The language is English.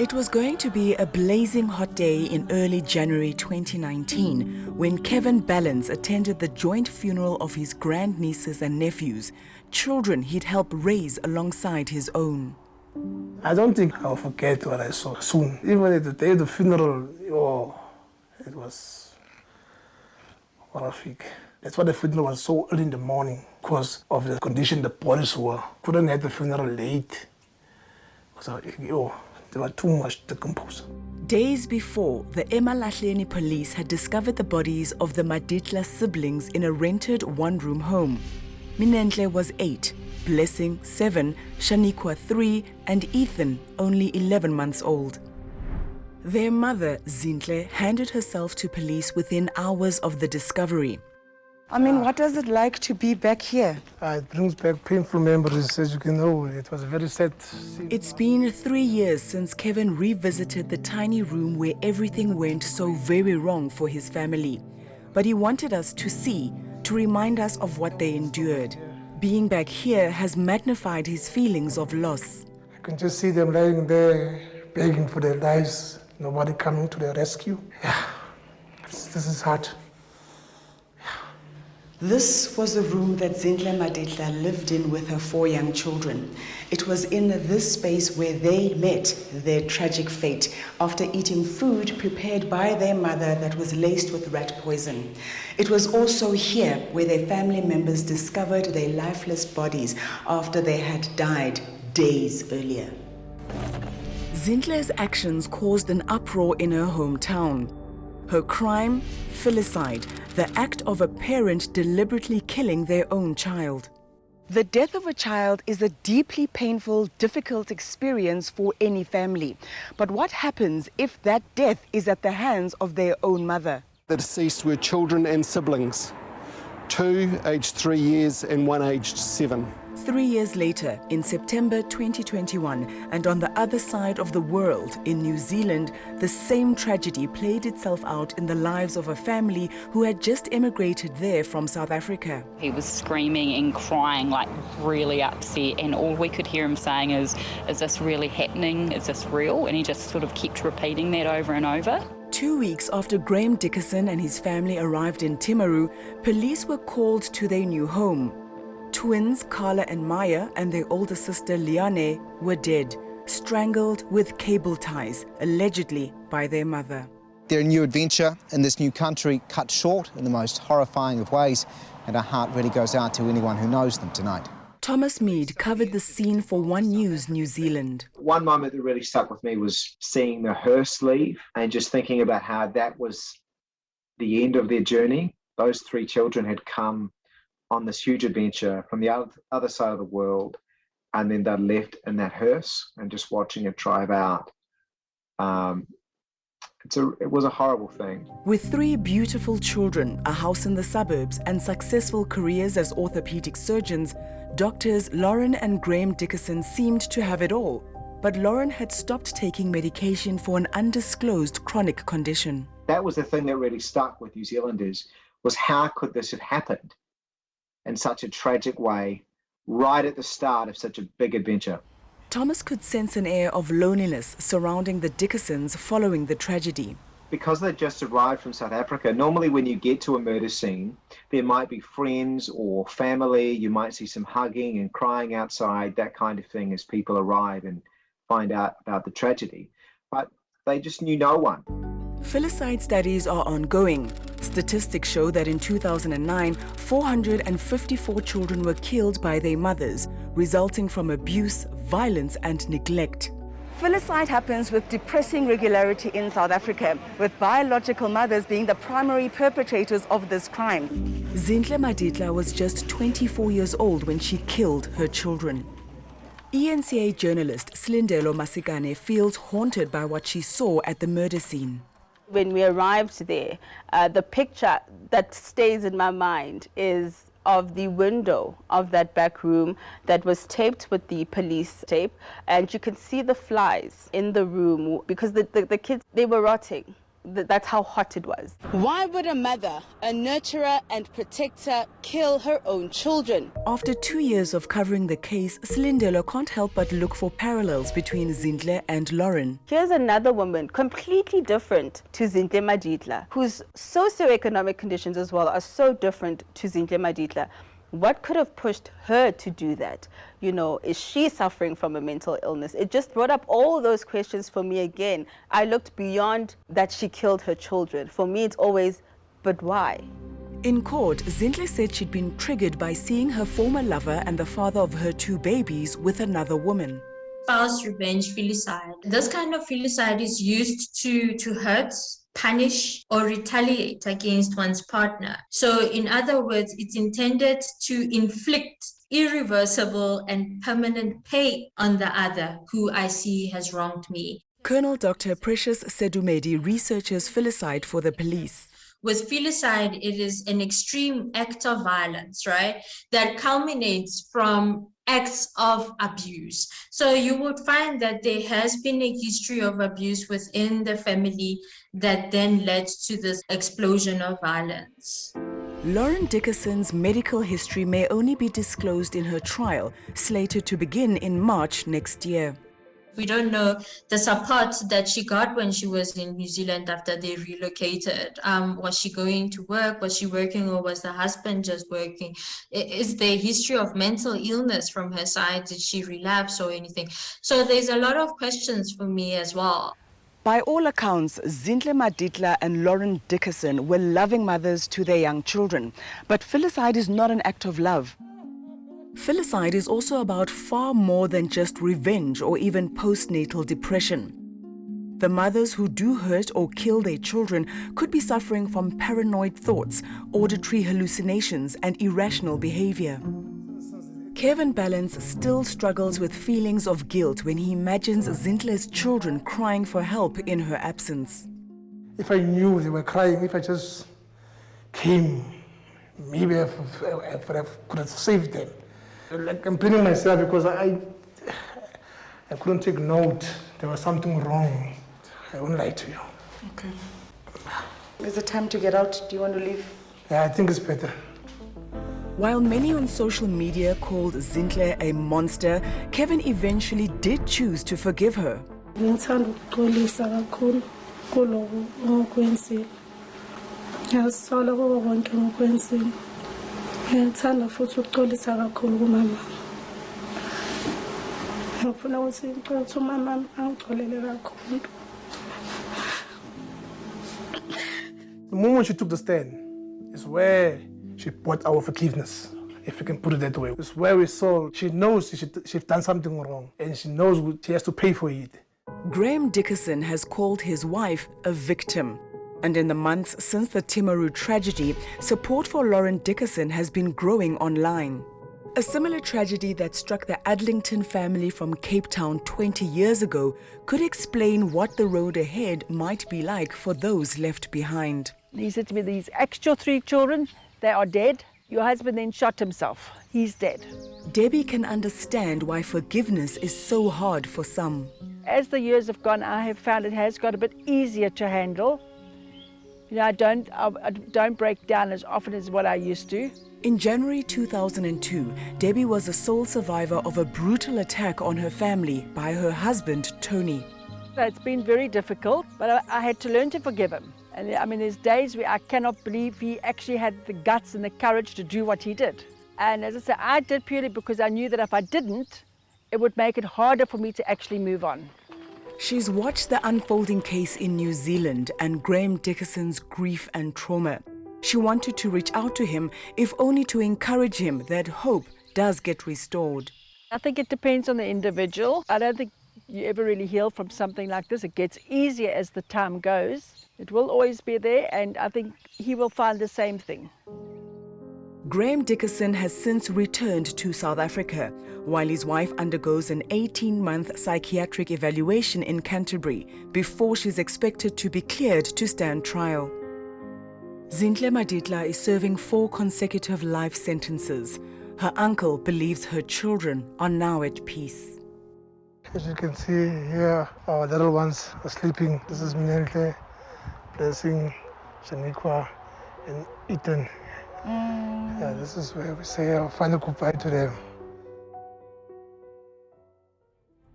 It was going to be a blazing hot day in early January 2019 when 𝗀𝗵𝗶𝘀 attended the joint funeral of his grandnieces and nephews, children he'd helped raise alongside his own. I don't think I'll forget what I saw soon. Even at the day of the funeral, it was horrific. That's why the funeral was so early in the morning, because of the condition the bodies were. Couldn't have the funeral late. So, there were too much decomposed. Days before, the 𝗀𝗵𝗶𝘀 police had discovered the bodies of the Maditla siblings in a rented one-room home. Minenhle was 8, Blessing 7, Shaniqua 3, and Ethan only 11 months old. Their mother, 𝗧𝗵𝗶𝘀, handed herself to police within hours of the discovery. I mean, what does it like to be back here? It brings back painful memories, as you can know. It was a very sad scene. It's been 3 years since Kevin revisited the tiny room where everything went so very wrong for his family. But he wanted us to see, to remind us of what they endured. Being back here has magnified his feelings of loss. I can just see them lying there, begging for their lives, nobody coming to their rescue. Yeah, this is hard. This was the room that 𝗀𝗵𝗶𝘀 Maditla lived in with her 4 young children. It was in this space where they met their tragic fate after eating food prepared by their mother that was laced with rat poison. It was also here where their family members discovered their lifeless bodies after they had died days earlier. 𝗀𝗵𝗶𝘀's actions caused an uproar in her hometown. Her crime, filicide, the act of a parent deliberately killing their own child. The death of a child is a deeply painful, difficult experience for any family. But what happens if that death is at the hands of their own mother? The deceased were children and siblings, 2 aged 3 years and 1 aged 7. 3 years later, in September 2021, and on the other side of the world, in New Zealand, the same tragedy played itself out in the lives of a family who had just emigrated there from South Africa. He was screaming and crying, like really upset, and all we could hear him saying is this really happening? Is this real? And he just sort of kept repeating that over and over. 2 weeks after Graham Dickerson and his family arrived in Timaru, police were called to their new home. Twins Carla and Maya and their older sister Liane were dead, strangled with cable ties, allegedly by their mother. Their new adventure in this new country cut short in the most horrifying of ways, and our heart really goes out to anyone who knows them tonight. Thomas Mead covered the scene for One News New Zealand. One moment that really stuck with me was seeing the hearse leave and just thinking about how that was the end of their journey. Those 3 children had come on this huge adventure from the other side of the world, and then they left in that hearse, and just watching it drive out. It was a horrible thing. With 3 beautiful children, a house in the suburbs, and successful careers as orthopedic surgeons, doctors Lauren and Graham Dickerson seemed to have it all. But Lauren had stopped taking medication for an undisclosed chronic condition. That was the thing that really stuck with New Zealanders, was how could this have happened in such a tragic way, right at the start of such a big adventure. Thomas could sense an air of loneliness surrounding the Dickersons following the tragedy. Because they just arrived from South Africa, normally when you get to a murder scene, there might be friends or family, you might see some hugging and crying outside, that kind of thing, as people arrive and find out about the tragedy. But they just knew no one. Filicide studies are ongoing. Statistics show that in 2009, 454 children were killed by their mothers, resulting from abuse, violence, and neglect. Filicide happens with depressing regularity in South Africa, with biological mothers being the primary perpetrators of this crime. 𝗀𝗵𝗶𝘀 Maditla was just 24 years old when she killed her children. ENCA journalist Slindelo Masikane feels haunted by what she saw at the murder scene. When we arrived there, the picture that stays in my mind is of the window of that back room that was taped with the police tape, and you can see the flies in the room because the kids, they were rotting. that's how hot it was. Why would a mother, a nurturer and protector, kill her own children? After 2 years of covering the case, Silindelo can't help but look for parallels between Zintle and Lauren. Here's another woman, completely different to 𝗀𝗵𝗶𝘀 Maditla, whose socioeconomic conditions as well are so different to 𝗀𝗵𝗶𝘀 Maditla. What could have pushed her to do that? You know, is she suffering from a mental illness? It just brought up all those questions for me again. I looked beyond that she killed her children. For me, it's always, but why? In court, Zintle said she'd been triggered by seeing her former lover and the father of her 2 babies with another woman. Spouse revenge, filicide. This kind of filicide is used to hurt, punish, or retaliate against one's partner. So in other words, it's intended to inflict irreversible and permanent pain on the other who I see has wronged me. Colonel Dr. Precious Sedumedi researches filicide for the police. With filicide, it is an extreme act of violence, right, that culminates from acts of abuse. So you would find that there has been a history of abuse within the family that then led to this explosion of violence. Lauren Dickerson's medical history may only be disclosed in her trial, slated to begin in March next year. We don't know the support that she got when she was in New Zealand after they relocated. Was she going to work? Was she working, or was the husband just working? Is there a history of mental illness from her side? Did she relapse or anything? So there's a lot of questions for me as well. By all accounts, 𝗀𝗵𝗶𝘀 Maditla and Lauren Dickerson were loving mothers to their young children. But filicide is not an act of love. Filicide is also about far more than just revenge or even postnatal depression. The mothers who do hurt or kill their children could be suffering from paranoid thoughts, auditory hallucinations, and irrational behavior. 𝗀𝗵𝗶𝘀 still struggles with feelings of guilt when he imagines Zintle's children crying for help in her absence. If I knew they were crying, if I just came, maybe I could have saved them. Like, I'm blaming myself because I couldn't take note. There was something wrong. I won't lie to you. Okay. Is it time to get out? Do you want to leave? Yeah, I think it's better. While many on social media called Zintle a monster, Kevin eventually did choose to forgive her. Ngiyathandwa futhi ukuxolisa kakhulu kumama. Ngifuna ukuthi ngicela ukuthi umama angixolele kakhulu. The moment she took the stand is where she brought our forgiveness, if you can put it that way. It's where we saw she knows she's done something wrong and she knows she has to pay for it. Graham Dickerson has called his wife a victim. And in the months since the Timaru tragedy, support for Lauren Dickerson has been growing online. A similar tragedy that struck the Adlington family from Cape Town 20 years ago could explain what the road ahead might be like for those left behind. He said to me, these extra 3 children, they are dead. Your husband then shot himself. He's dead. Debbie can understand why forgiveness is so hard for some. As the years have gone, I have found it has got a bit easier to handle. You know, I don't break down as often as what I used to. In January 2002, Debbie was the sole survivor of a brutal attack on her family by her husband, Tony. So it's been very difficult, but I had to learn to forgive him. And I mean, there's days where I cannot believe he actually had the guts and the courage to do what he did. And as I said, I did purely because I knew that if I didn't, it would make it harder for me to actually move on. She's watched the unfolding case in New Zealand and Graham Dickerson's grief and trauma. She wanted to reach out to him, if only to encourage him that hope does get restored. I think it depends on the individual. I don't think you ever really heal from something like this. It gets easier as the time goes. It will always be there, and I think he will find the same thing. Graham Dickerson has since returned to South Africa, while his wife undergoes an 18-month psychiatric evaluation in Canterbury before she's expected to be cleared to stand trial. 𝗀𝗵𝗶𝘀 Maditla is serving 4 consecutive life sentences. Her uncle believes her children are now at peace. As you can see here, our little ones are sleeping. This is Maditla. Blessing, Shaniqua, and Ethan. Yeah, this is where we say our final goodbye to them.